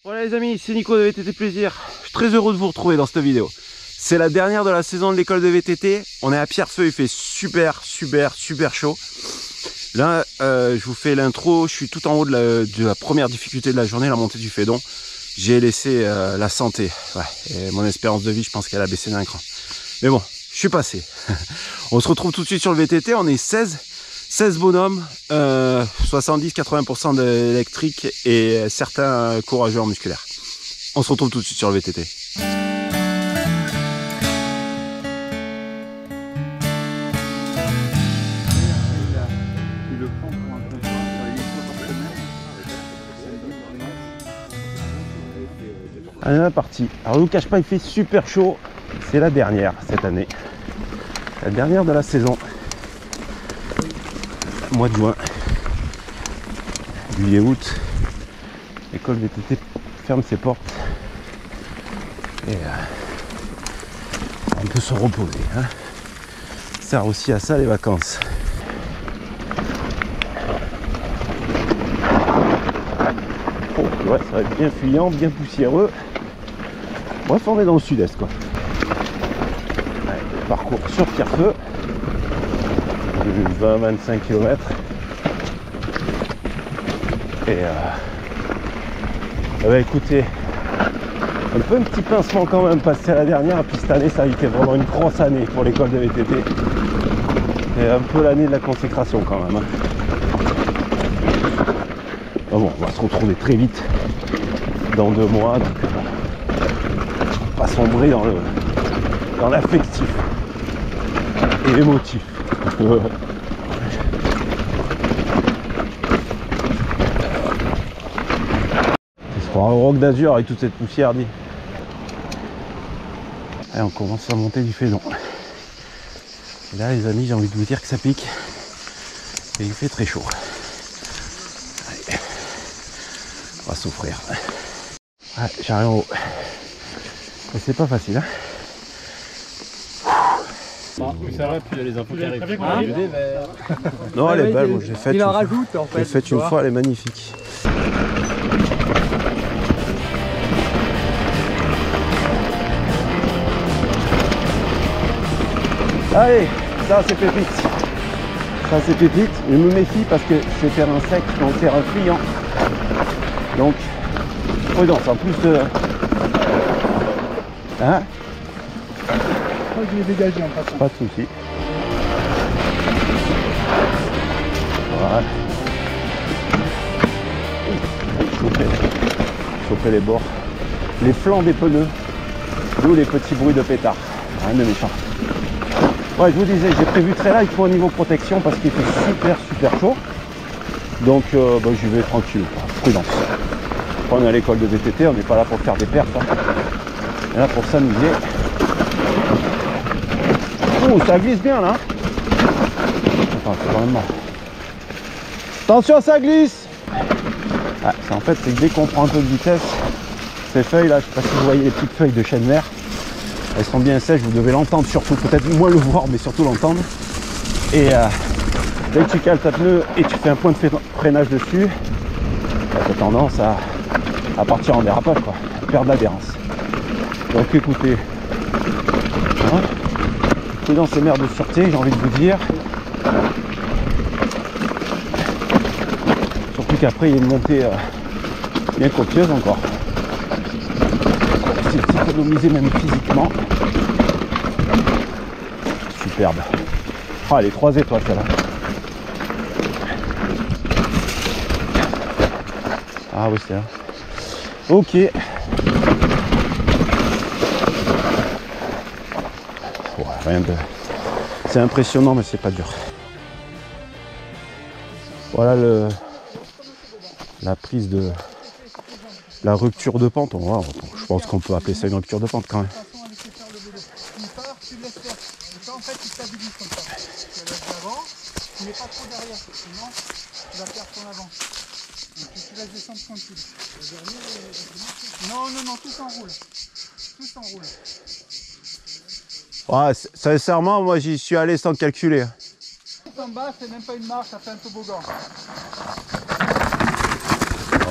Voilà les amis, c'est Nico de VTT Plaisir. Je suis très heureux de vous retrouver dans cette vidéo. C'est la dernière de la saison de l'école de VTT. On est à Pierrefeu, il fait super chaud. Là, je vous fais l'intro. Je suis tout en haut de la première difficulté de la journée, la montée du Fédon. J'ai laissé la santé. Ouais, et mon espérance de vie, je pense qu'elle a baissé d'un cran. Mais bon, je suis passé. On se retrouve tout de suite sur le VTT. On est 16 bonhommes, 70-80% d'électrique et certains courageux en musculaire. On se retrouve tout de suite sur le VTT. Allez, on est parti. Alors, je vous cache pas, il fait super chaud. C'est la dernière cette année. La dernière de la saison. Mois de juin, juillet, août, l'école VTT ferme ses portes et on peut se reposer. Hein. Ça sert aussi à ça les vacances. Oh, ouais, ça va être bien fuyant, bien poussiéreux. Bref, on est dans le sud-est quoi. Allez, parcours sur Pierrefeu. 20-25 km et bah écoutez, un petit pincement quand même passé à la dernière, et puis cette année ça a été vraiment une grosse année pour l'école de VTT et un peu l'année de la consécration quand même hein. Bon, on va se retrouver très vite dans 2 mois, donc pas sombrer dans l'affectif et l'émotif. C'est pour un roc d'azur avec toute cette poussière dit. Allez, on commence à monter du Fédon. Et là les amis, j'ai envie de vous dire que ça pique. Et il fait très chaud. Allez. On va souffrir. Ouais, j'arrive en haut. Mais c'est pas facile hein. Plus ça va, plus il y a les infos qui arrivent. Non, elle est belle, moi je l'ai faite. Il en rajoute en fait. Je l'ai faite une fois, elle est magnifique. Allez, ça c'est pépite. Ça c'est pépite. Je me méfie parce que c'est terrain sec, donc terrain fuyant. Donc, prudence en plus de. Hein? Je l'ai dégagé en passant. Pas de soucis. Voilà. Choper les bords. Les flancs des pneus. D'où les petits bruits de pétard. Rien de méchant. Ouais, je vous disais, j'ai prévu très light pour un niveau protection parce qu'il fait super chaud. Donc bah, j'y vais tranquille. Prudence. On est à l'école de VTT, on n'est pas là pour faire des pertes. Hein. On est là pour s'amuser. Oh, ça glisse bien là. Attends, c'est vraiment mort. Attention, ça glisse. Ah, en fait, c'est que dès qu'on prend un peu de vitesse, ces feuilles là, je sais pas si vous voyez les petites feuilles de chêne vert, elles sont bien sèches, vous devez l'entendre surtout, peut-être moins le voir, mais surtout l'entendre. Et dès que tu cales ta pneu et tu fais un point de freinage dessus, tu as tendance à partir en dérapage, quoi, à perdre l'adhérence. Donc écoutez, hein, dans ces mers de sûreté, j'ai envie de vous dire. Surtout qu'après il y a une montée bien copieuse encore. On va essayer de s'économiser même physiquement. Superbe. Oh, elle est 3 étoiles celle-là. Ah oui c'est là. Ok. Ouais, rien de... C'est impressionnant mais c'est pas dur. Voilà la prise de la rupture de pente. Je pense qu'on peut appeler ça une rupture de pente quand même. En fait, il stabilise comme ça. Tu laisses d'avant, tu n'es pas trop derrière, sinon tu vas perdre ton avant. Donc tu laisses descendre tranquille. Non, tout s'enroule. Tout s'enroule. Ouais, sincèrement, moi j'y suis allé sans calculer. En bas, c'est même pas une marche, ça fait un toboggan.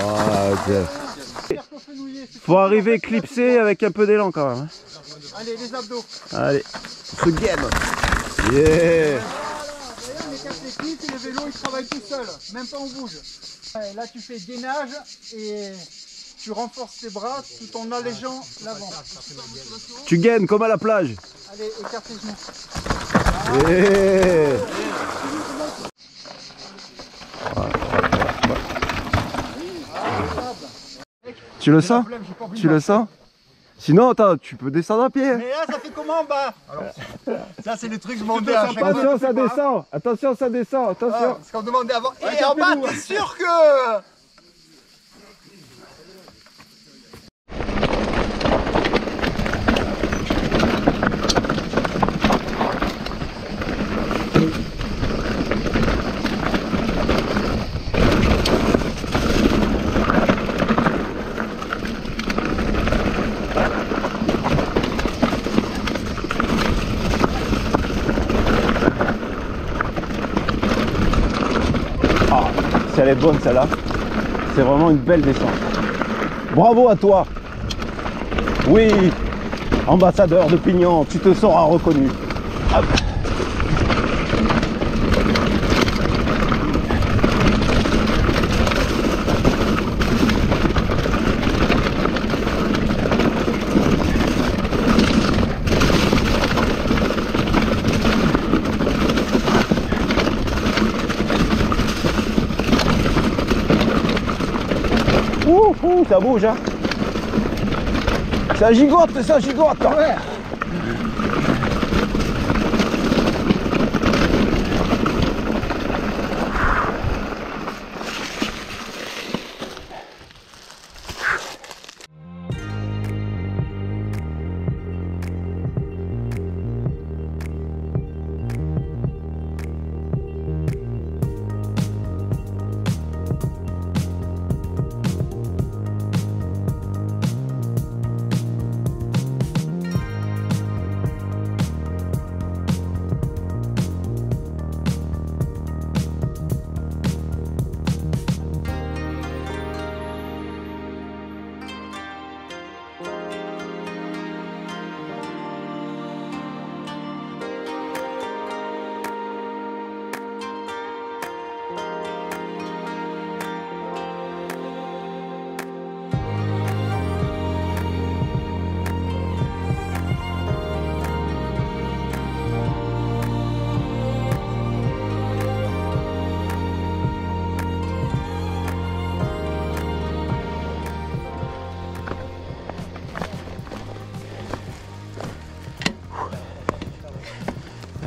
Oh, Jeff. fenouiller. Faut arriver clipsé avec un peu d'élan quand même. Allez, les abdos. Allez, on se gaine. Yeah. Voilà, d'ailleurs, les 4 techniques et le vélo, il travaille tout seul. Même pas on bouge. Ouais, là, tu fais gainage et tu renforces tes bras tout en allégeant l'avant. Tu gaines comme à la plage. Allez, écarte les genoux. Yeah. Tu le sens? Tu le sens? Sinon, attends, tu peux descendre à pied. Mais là, ça fait comment en bas? Alors, ça, c'est les trucs que je demandais à chaque fois. Attention, ça descend. Attention, ça descend. Attention. Ce qu'on demandait avant. Et en bas, t'es sûr que... Si elle est bonne celle-là, c'est vraiment une belle descente. Bravo à toi. Oui, ambassadeur de Pignon, tu te seras reconnu. Hop. Ça bouge, hein. Ça gigote, ça gigote. Ouais.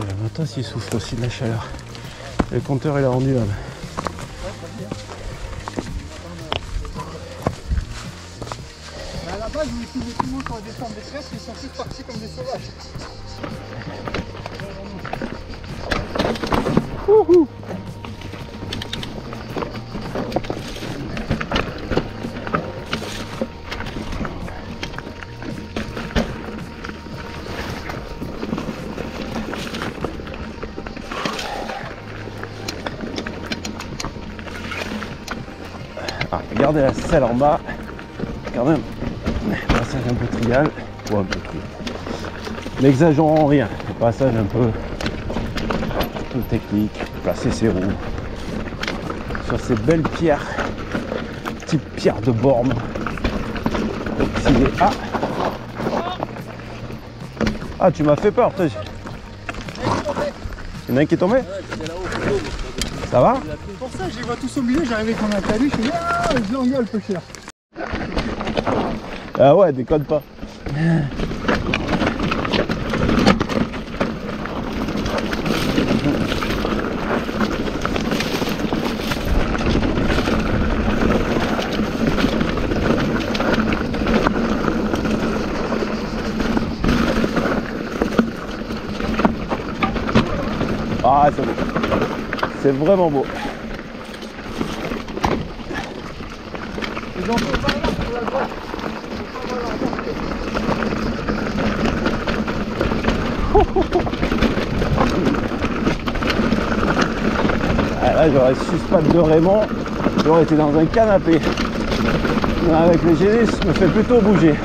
Le matos il souffle aussi de la chaleur. Le compteur il a rendu là. À la base, je me tout le monde sur la descente des tresses, ils sont tous partis comme des sauvages. Wouhou. Ah, regardez la selle en bas, quand même, passage un peu trial, ou un peu trial. N'exagérons rien, le passage un peu technique, placer ses roues sur ces belles pierres, type pierre de Borne. Ah, ah tu m'as fait peur, toi. Il y en a un qui est tombé? Ça va? C'est pour ça que je les vois tous au milieu, j'arrivais comme un talus, je me dis ah, je l'engueule peu cher. Ah ouais, déconne pas. Ah, c'est beau. C'est vraiment beau. Et donc, on va là pour la droite. Ah, là, j'aurais su ce pas de Raymond, j'aurais été dans un canapé. avec les Genesis me fait plutôt bouger.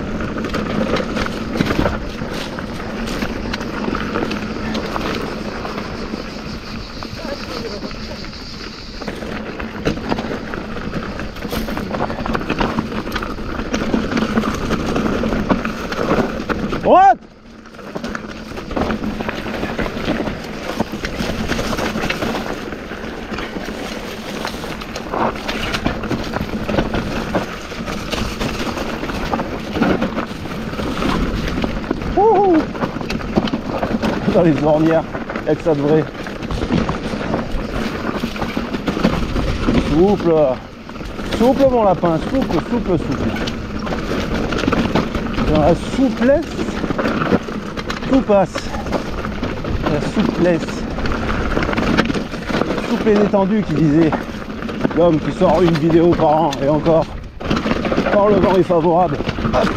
Droite! Wouhou! Dans les ornières, avec ça devrait. Souple! Souple mon lapin, souple, souple, souple. Dans la souplesse, tout passe. La souplesse. Souple et détendu qui disait l'homme qui sort une vidéo par an et encore quand le vent est favorable. Hop.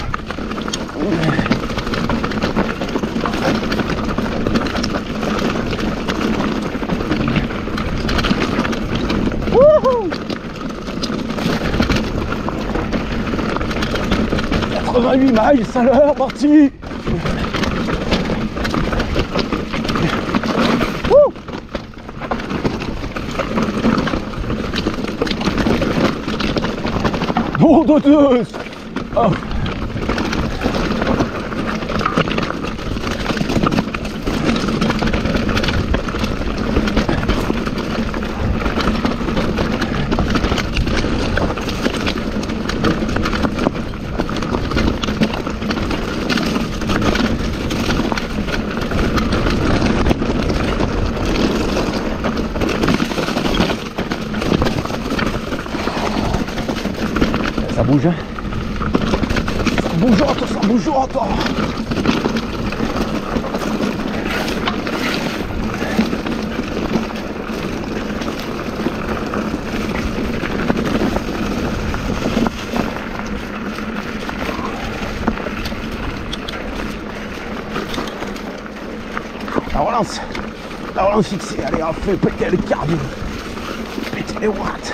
Wouhou! 88 miles à l'heure, parti! Bon de Dieu! Oh. Ça bouge, hein. Ça bouge encore. La relance fixée, allez, on fait péter le cardio, péter les watts.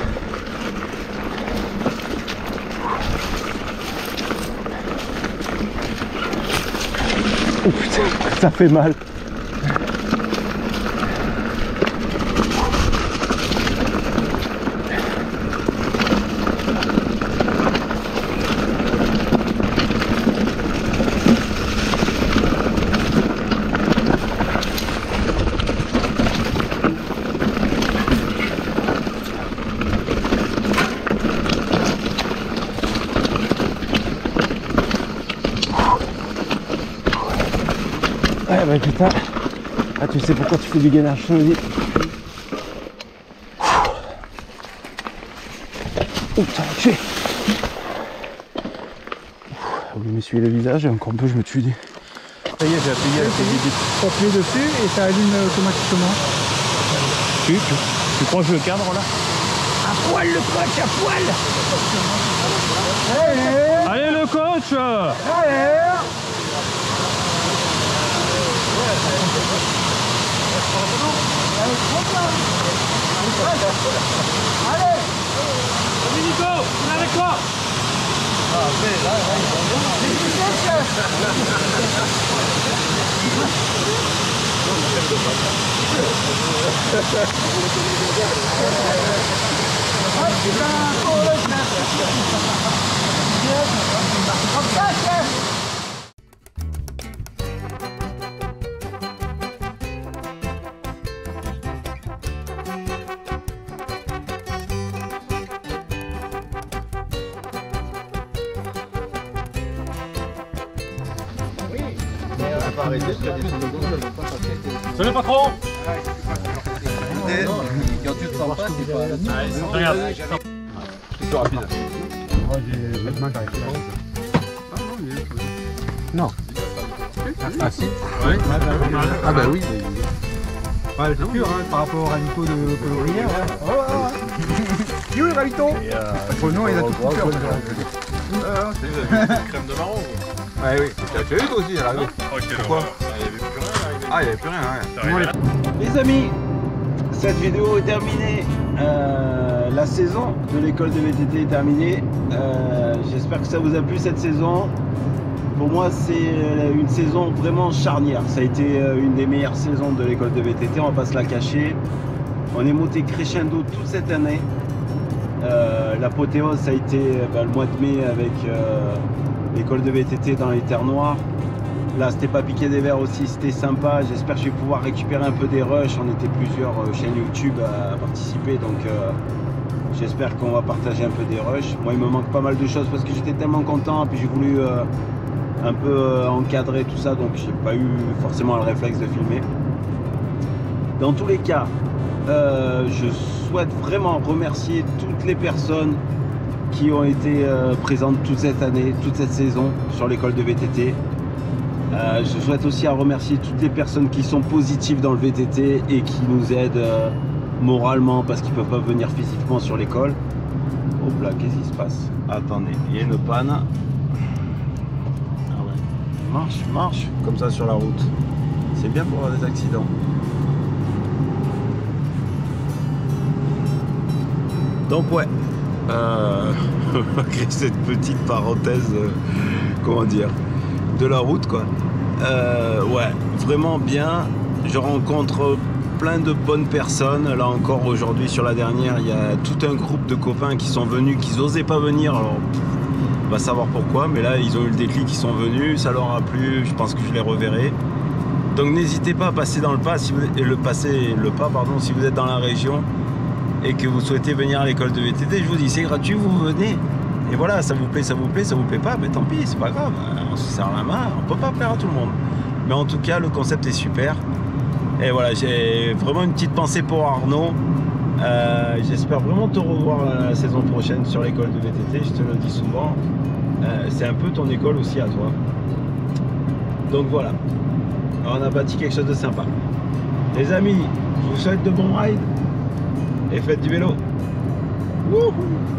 Oh putain, ça fait mal. Ouais bah putain, ah, tu sais pourquoi tu fais du gainage, je te le dis. Oh putain, la tué. Vous m'essuyez le visage et encore un peu je me tue. Ça y est, j'ai appuyé à tu appuies dessus et ça allume automatiquement. Tu crois que le cadre là? À poil le coach, à poil. Allez le coach! Allez. Allez! Salut Nico, on est avec toi! Salut le patron! Quand tu te sens pas, c'est pas... Regarde. C'est plus rapide. Non. Ah si. Ouais. Ah bah oui. Ouais, c'est sûr, hein, par rapport au ravito de Colorière. Ouais. Oui, ravito. Le nom, il a tout coupé. C'est crème de marron. Ouais, oui. Tu as eu toi aussi, là. Pourquoi? Il n'y avait plus rien. Ah, il n'y avait plus rien, ouais. Les amis, cette vidéo est terminée. La saison de l'école de VTT est terminée. j'espère que ça vous a plu cette saison. Pour moi, c'est une saison vraiment charnière. Ça a été une des meilleures saisons de l'école de VTT, on va pas se la cacher. On est monté crescendo toute cette année. L'apothéose, ça a été le mois de mai avec l'école de VTT dans les terres noires. Là, c'était pas piqué des verres aussi, c'était sympa. J'espère que je vais pouvoir récupérer un peu des rushs. On était plusieurs chaînes YouTube à participer, donc j'espère qu'on va partager un peu des rushs. Moi, il me manque pas mal de choses parce que j'étais tellement content, puis j'ai voulu un peu encadrer tout ça, donc j'ai pas eu forcément le réflexe de filmer. Dans tous les cas, je souhaite vraiment remercier toutes les personnes qui ont été présentes toute cette année, toute cette saison sur l'école de VTT. Je souhaite aussi remercier toutes les personnes qui sont positives dans le VTT et qui nous aident moralement parce qu'ils ne peuvent pas venir physiquement sur l'école. Hop là, qu'est-ce qui se passe? Attendez, il y a une panne. Ah ouais. Marche, comme ça sur la route. C'est bien pour avoir des accidents. Donc ouais, malgré cette petite parenthèse, comment dire, de la route quoi. Ouais, vraiment bien. Je rencontre plein de bonnes personnes. Là encore aujourd'hui sur la dernière, il y a tout un groupe de copains qui sont venus, qui n'osaient pas venir. Alors on va savoir pourquoi, mais là ils ont eu le déclic, ils sont venus, ça leur a plu. Je pense que je les reverrai. Donc n'hésitez pas à passer dans le pas, si vous, si vous êtes dans la région et que vous souhaitez venir à l'école de VTT. Je vous dis, c'est gratuit, vous venez. Et voilà, ça vous plaît, ça vous plaît pas, mais tant pis, c'est pas grave, on se serre la main, on peut pas plaire à tout le monde. Mais en tout cas, le concept est super. Et voilà, j'ai vraiment une petite pensée pour Arnaud. J'espère vraiment te revoir la saison prochaine sur l'école de VTT, je te le dis souvent. C'est un peu ton école aussi à toi. Donc voilà, alors, on a bâti quelque chose de sympa. Les amis, je vous souhaite de bons rides et faites du vélo. Wouhou!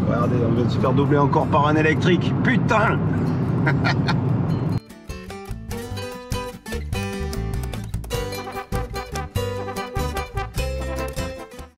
Regardez, on vient de se faire doubler encore par un électrique. Putain!